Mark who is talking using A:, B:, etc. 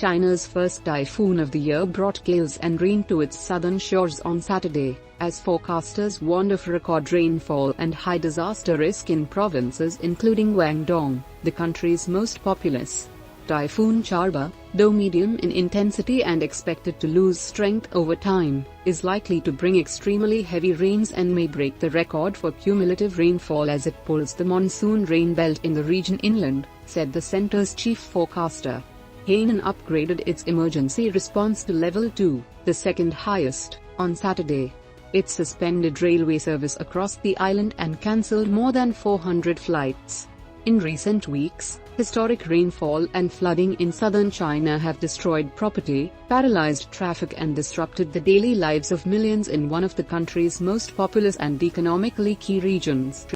A: China's first typhoon of the year brought gales and rain to its southern shores on Saturday, as forecasters warned of record rainfall and high disaster risk in provinces including Guangdong, the country's most populous. Typhoon Charba, though medium in intensity and expected to lose strength over time, is likely to bring extremely heavy rains and may break the record for cumulative rainfall as it pulls the monsoon rain belt in the region inland, said the center's chief forecaster. Hainan upgraded its emergency response to Level 2, the second highest, on Saturday. It suspended railway service across the island and cancelled more than 400 flights. In recent weeks, historic rainfall and flooding in southern China have destroyed property, paralyzed traffic and disrupted the daily lives of millions in one of the country's most populous and economically key regions.